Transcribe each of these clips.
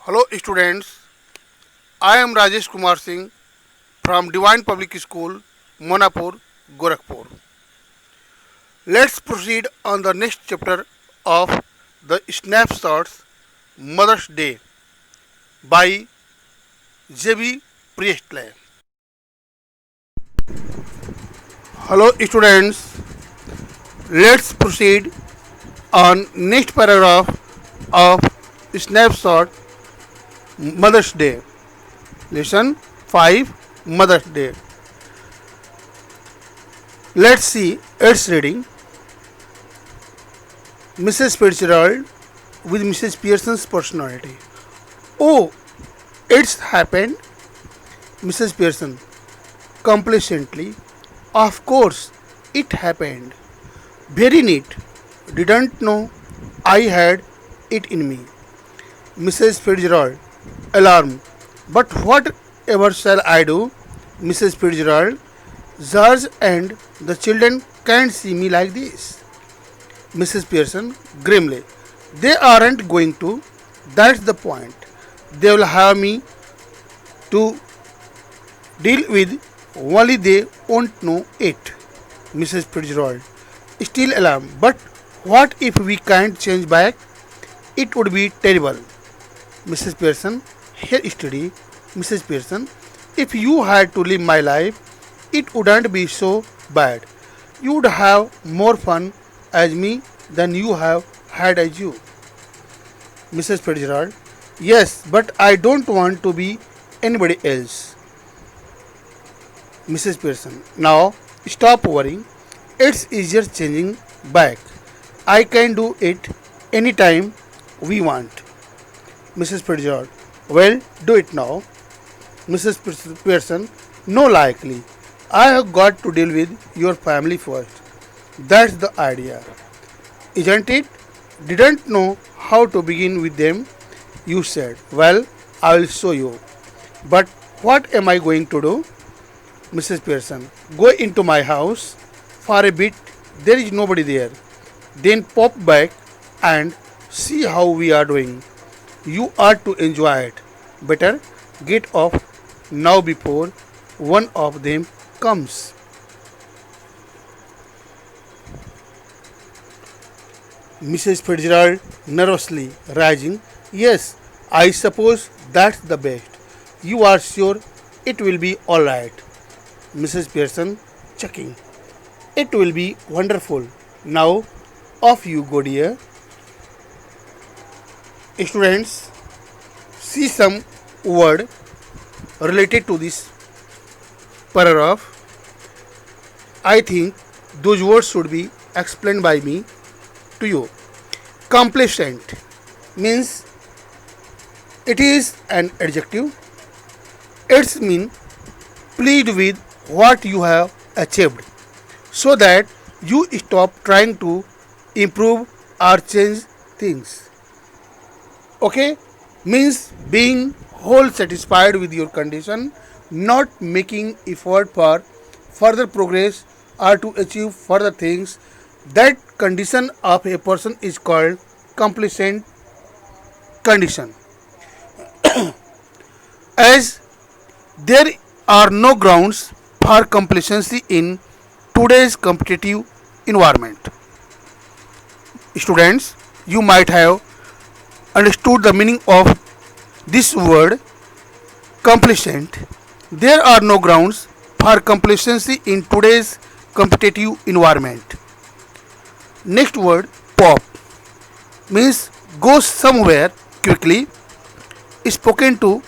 Hello students, I am Rajesh Kumar Singh from Divine Public School, Monapur, Gorakhpur. Let's proceed on the next chapter of the Snapshots Mother's Day by J.B. Priestley. Hello students, let's proceed on next paragraph of Snapshot Mother's Day. Lesson 5 Mother's Day. Let's see its reading. Mrs. Fitzgerald with Mrs. Pearson's personality. Oh, it's happened, Mrs. Pearson complacently. Of course, it happened. Very neat. Didn't know I had it in me. Mrs. Fitzgerald, alarmed. But whatever shall I do, Mrs. Fitzgerald? George and the children can't see me like this. Mrs. Pearson, grimly. They aren't going to. That's the point. They will have me to deal with, only they won't know it. Mrs. Fitzgerald, still alarmed. But what if we can't change back? It would be terrible. Mrs. Pearson, here steady. Mrs. Pearson, if you had to live my life, it wouldn't be so bad. You would have more fun as me than you have had as you. Mrs. Fitzgerald, yes, but I don't want to be anybody else. Mrs. Pearson, now stop worrying. It's easier changing back. I can do it anytime we want. Mrs. Fitzgerald, well, do it now. Mrs. Pearson, no likely. I have got to deal with your family first. That's the idea, isn't it? Didn't know how to begin with them, you said. Well, I will show you. But what am I going to do? Mrs. Pearson, go into my house. For a bit, there is nobody there. Then pop back and see how we are doing. You are to enjoy it. Better get off now before one of them comes. Mrs. Fitzgerald nervously rising. Yes, I suppose that's the best. You are sure it will be all right. Mrs. Pearson checking. It will be wonderful. Now, off you go, dear. Students, see some word related to this paragraph. I think those words should be explained by me to you. Complacent means it is an adjective. It's mean pleased with what you have achieved so that you stop trying to improve or change things. Okay, means being whole satisfied with your condition, not making effort for further progress or to achieve further things. That condition of a person is called complacent condition. As there are no grounds for complacency in today's competitive environment. Students, you might have understood the meaning of this word complacent. There are no grounds for complacency in today's competitive environment. Next word pop means go somewhere quickly, spoken to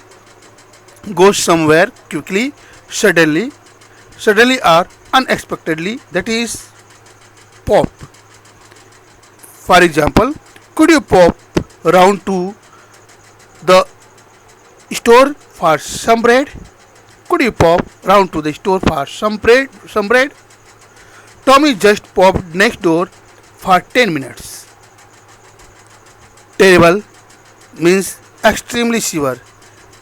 go somewhere quickly, suddenly or unexpectedly, that is pop. For example, could you pop round to the store for some bread? Could you pop round to the store for some bread? Tommy just popped next door for 10 minutes. Terrible means extremely severe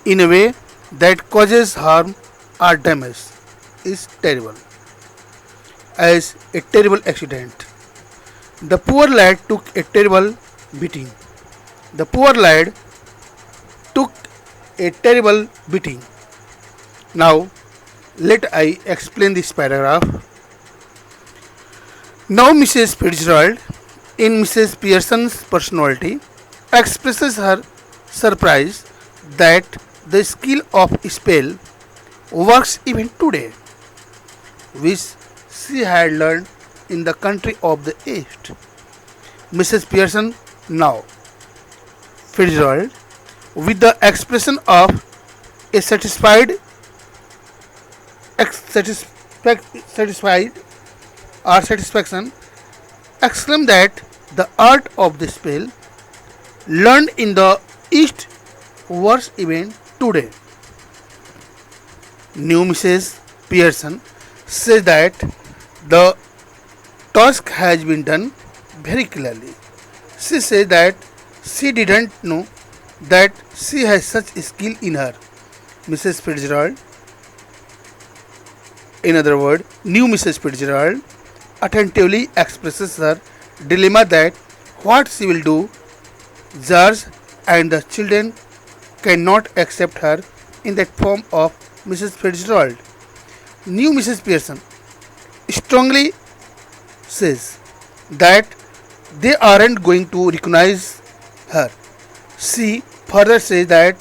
in a way that causes harm or damage is terrible. As a terrible accident. The poor lad took a terrible beating. The poor lad took a terrible beating. Now, let I explain this paragraph. Now, Mrs. Fitzgerald, in Mrs. Pearson's personality, expresses her surprise that the skill of spell works even today, which she had learned in the country of the East. Mrs. Pearson now, Fitzgerald, with the expression of a satisfied or satisfaction, exclaimed that the art of the spell learned in the East works even today. New Mrs. Pearson says that the task has been done very clearly. She says that she didn't know that she has such skill in her. Mrs. Fitzgerald, in other words, new Mrs. Fitzgerald attentively expresses her dilemma that what she will do, George and the children cannot accept her in that form of Mrs. Fitzgerald. New Mrs. Pearson strongly says that they aren't going to recognize her. She further says that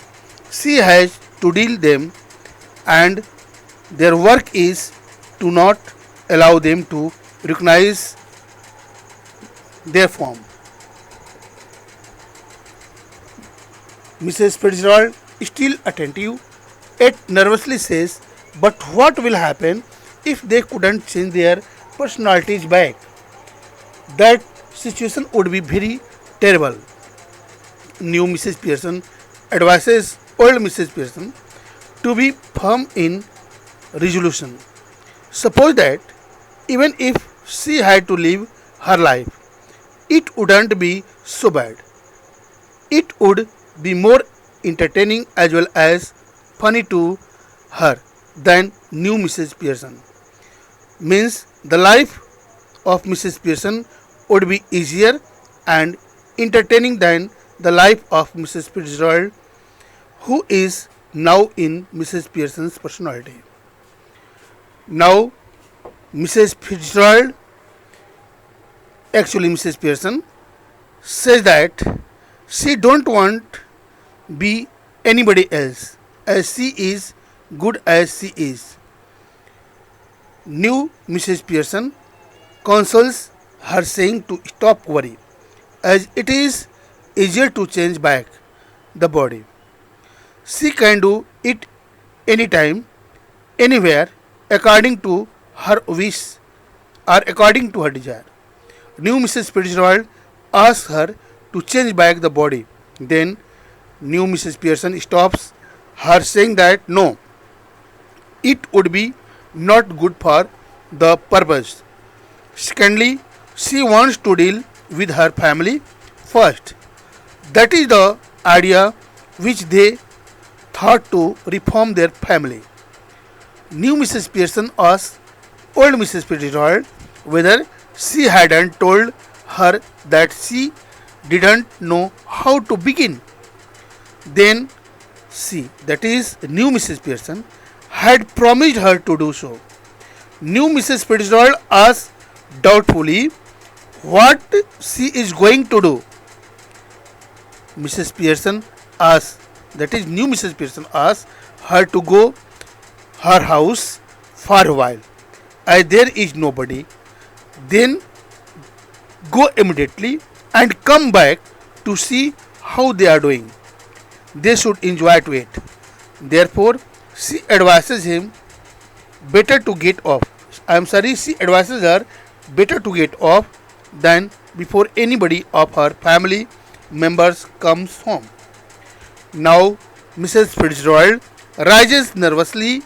she has to deal them and their work is to not allow them to recognize their form. Mrs. Fitzgerald, still attentive, yet nervously says, but what will happen if they couldn't change their personalities back? That situation would be very terrible. New Mrs. Pearson advises old Mrs. Pearson to be firm in resolution. Suppose that even if she had to live her life, it wouldn't be so bad. It would be more entertaining as well as funny to her than new Mrs. Pearson. Means the life of Mrs. Pearson would be easier and entertaining than the life of Mrs. Fitzgerald, who is now in Mrs. Pearson's personality. Now, Mrs. Fitzgerald, actually Mrs. Pearson, says that she don't want be anybody else as she is good as she is. New Mrs. Pearson consoles her saying to stop worry as it is easier to change back the body. She can do it anytime, anywhere, according to her wish or according to her desire. New Mrs. Fitzgerald asks her to change back the body. Then new Mrs. Pearson stops her saying that no, it would be not good for the purpose. Secondly, she wants to deal with her family first. That is the idea which they thought to reform their family. New Mrs. Pearson asked old Mrs. Fitzgerald whether she hadn't told her that she didn't know how to begin. Then she, that is new Mrs. Pearson, had promised her to do so. New Mrs. Fitzgerald asked doubtfully what she is going to do. Mrs. Pearson asked, that is new Mrs. Pearson asked her to go her house for a while as there is nobody, then go immediately and come back to see how they are doing. They should enjoy to it. Therefore, she advises him better to get off. She advises her better to get off than before anybody of her family members comes home. Now, Mrs. Fitzgerald rises nervously,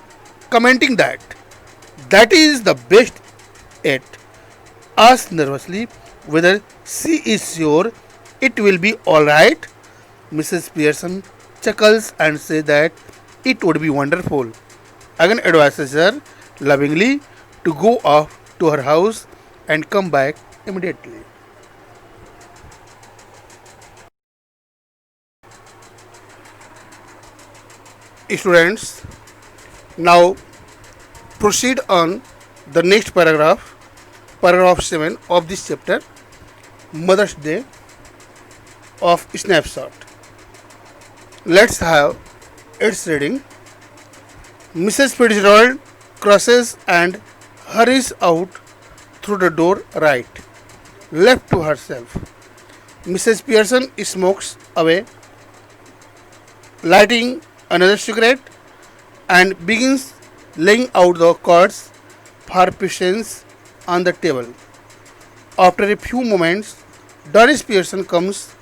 commenting that that is the best yet. Asks nervously whether she is sure it will be alright. Mrs. Pearson chuckles and says that it would be wonderful. Again advises her lovingly to go off to her house and come back immediately. Students, now proceed on the next paragraph, paragraph 7 of this chapter, Mother's Day of Snapshot. Let's have its reading. Mrs. Fitzgerald crosses and hurries out through the door right, left to herself. Mrs. Pearson smokes away, lighting another cigarette, and begins laying out the cards for patience on the table. After a few moments, Doris Pearson comes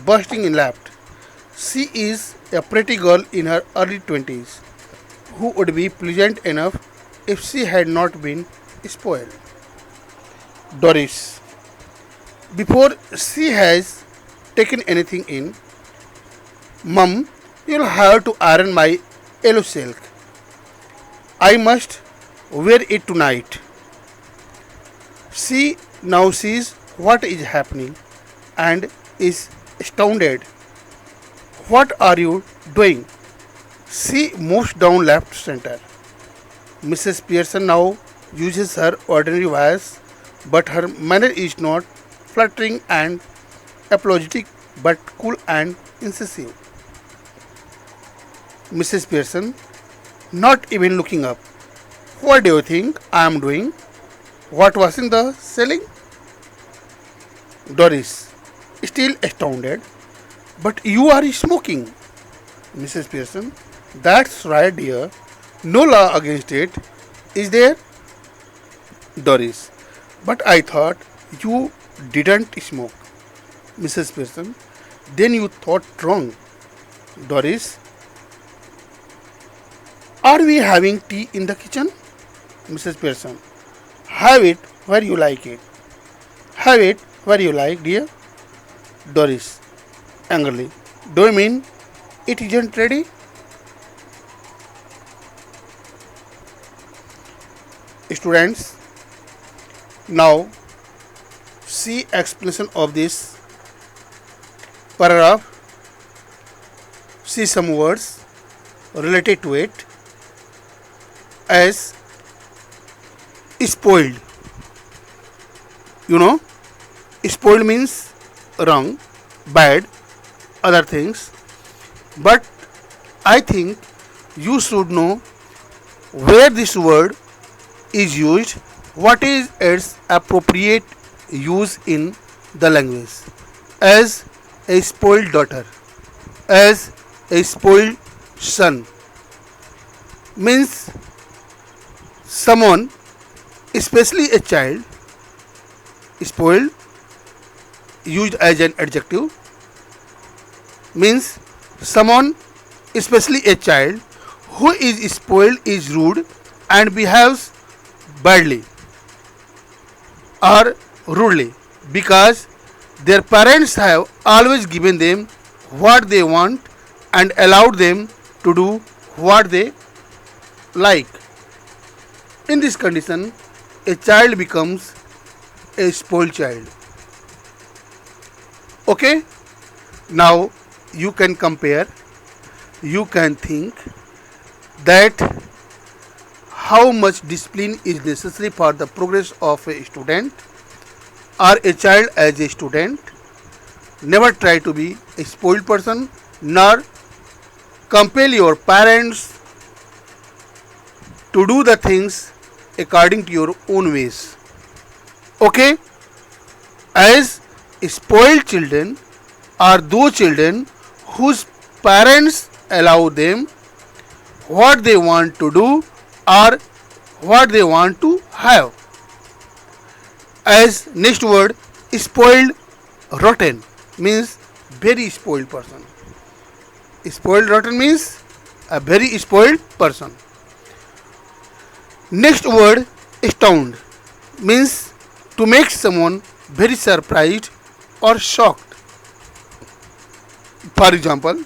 bursting in laughter. She is a pretty girl in her early 20s who would be pleasant enough if she had not been spoiled. Doris, before she has taken anything in, Mum, you'll have to iron my yellow silk. I must wear it tonight. She now sees what is happening and is astounded. What are you doing? She moves down left center. Mrs. Pearson now uses her ordinary voice, but her manner is not fluttering and apologetic but cool and incisive. Mrs. Pearson, not even looking up. What do you think I am doing? What was in the ceiling? Doris, still astounded. But you are smoking. Mrs. Pearson, that's right, dear. No law against it, is there? Doris, but I thought you didn't smoke. Mrs. Pearson, then you thought wrong. Doris, are we having tea in the kitchen? Mrs. Pearson, have it where you like it. Have it where you like, dear. Doris, angrily, do you mean it isn't ready? Students, now see explanation of this paragraph. See some words related to it as spoiled. You know, spoiled means wrong, bad, other things. But I think you should know where this word is used, what is its appropriate use in the language. As a spoiled daughter, as a spoiled son, means someone, especially a child, spoiled, used as an adjective, means someone, especially a child, who is spoiled is rude and behaves badly or rudely because their parents have always given them what they want and allowed them to do what they like. In this condition, a child becomes a spoiled child. Okay? Now you can compare, you can think that how much discipline is necessary for the progress of a student or a child as a student. Never try to be a spoiled person nor compel your parents to do the things according to your own ways. Okay? As spoiled children are those children whose parents allow them what they want to do or what they want to have. As next word, spoiled rotten means very spoiled person. Spoiled rotten means a very spoiled person. Next word, astound means to make someone very surprised or shocked. For example,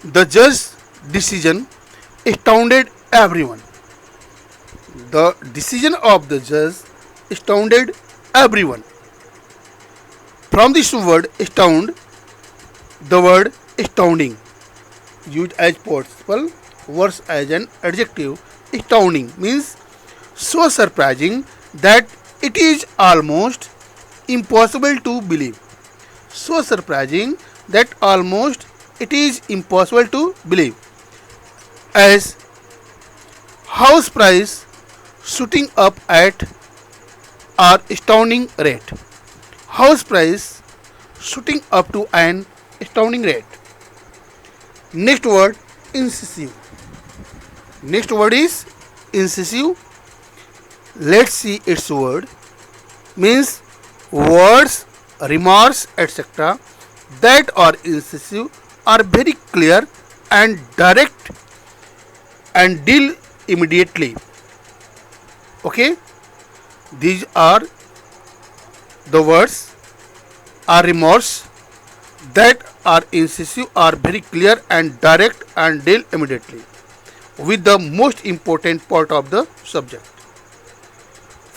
the judge's decision astounded everyone. The decision of the judge astounded everyone. From this word astound, the word astounding used as participle, worse as an adjective. Astounding means so surprising that it is almost impossible to believe. So surprising that almost it is impossible to believe. As house price shooting up at an astounding rate. House price shooting up to an astounding rate. Next word, incisive. Next word is incisive. Let's see its word. Means words, remarks, etc. that are incisive are very clear and direct and deal immediately. Okay, these are the words or remarks that are incisive are very clear and direct and deal immediately with the most important part of the subject.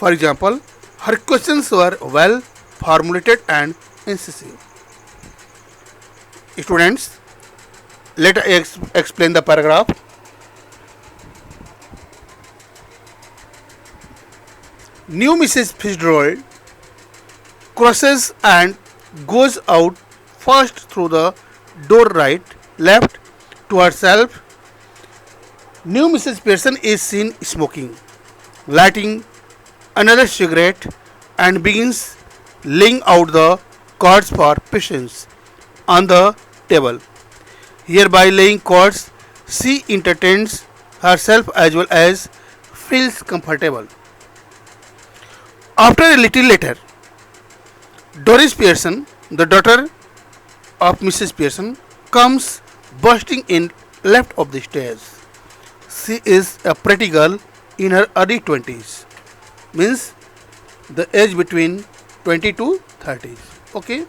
For example, her questions were well formulated and incisive. Students, let us explain the paragraph. New Mrs. Fitzgerald crosses and goes out first through the door right, left to herself. New Mrs. Pearson is seen smoking, lighting another cigarette, and begins laying out the cards for patients on the table. Hereby laying cards, she entertains herself as well as feels comfortable. After a little later, Doris Pearson, the daughter of Mrs. Pearson, comes bursting in left of the stairs. She is a pretty girl in her early 20s, means the age between 20 to 30s. Okay,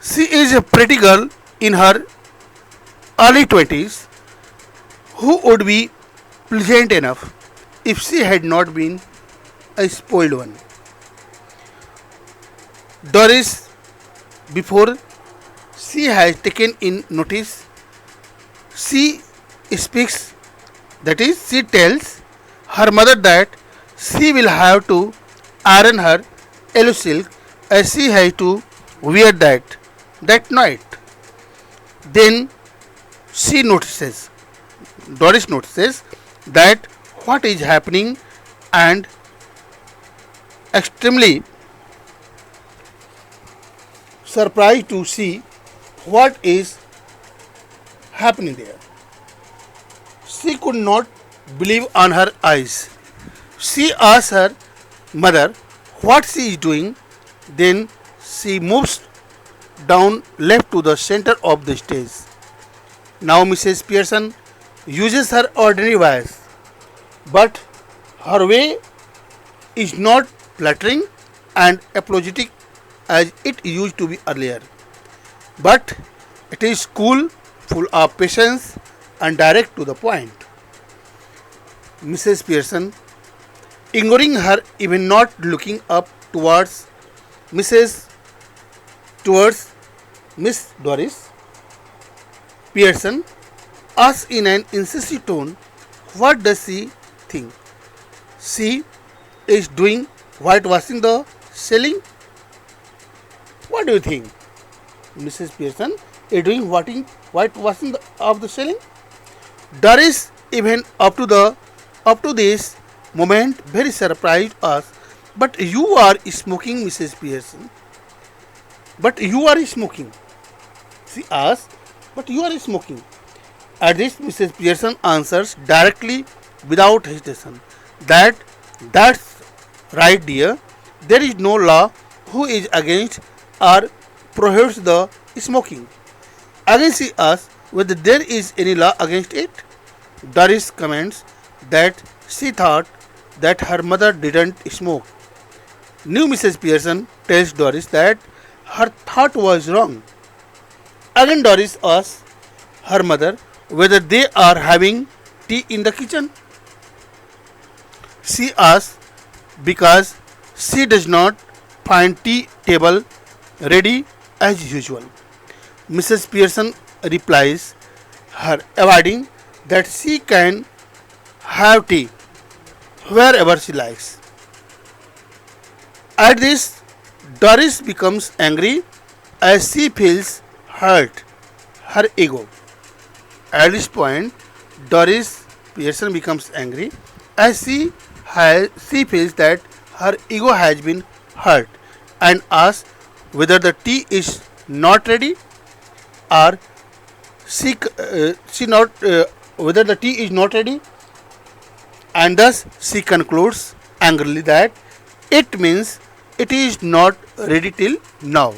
she is a pretty girl in her early 20s who would be pleasant enough if she had not been a spoiled one. Doris, before she has taken in notice, she speaks, that is, she tells her mother that she will have to iron her yellow silk as she has to wear that night. Then she notices, Doris notices that what is happening and extremely surprised to see what is happening there. She could not believe on her eyes. She asks her mother what she is doing. Then she moves down left to the center of the stage. Now Mrs. Pearson uses her ordinary voice, but her way is not flattering and apologetic as it used to be earlier, but it is cool, full of patience, and direct to the point. Mrs. Pearson, ignoring her, even not looking up towards Mrs. towards Miss Doris Pearson, asks in an incisive tone, what does she think? She is doing whitewashing the ceiling? What do you think? Mrs. Pearson is doing whitewashing of the ceiling? Doris, even up to this moment, very surprised us. But you are smoking, Mrs. Pearson. But you are smoking. She asks, but you are smoking. At this, Mrs. Pearson answers directly without hesitation that that's right, dear. There is no law who is against or prohibits the smoking. Again, she asks whether there is any law against it. Doris comments that she thought that her mother didn't smoke. New Mrs. Pearson tells Doris that her thought was wrong. Again, Doris asks her mother whether they are having tea in the kitchen. She asks because she does not find tea table ready as usual. Mrs. Pearson replies her, avoiding that she can have tea wherever she likes. At this, Doris becomes angry as she feels hurt, her ego. At this point, Doris Pearson becomes angry as she feels that her ego has been hurt and asks whether the tea is not ready or she not whether the tea is not ready, and thus she concludes angrily that it means it is not ready till now.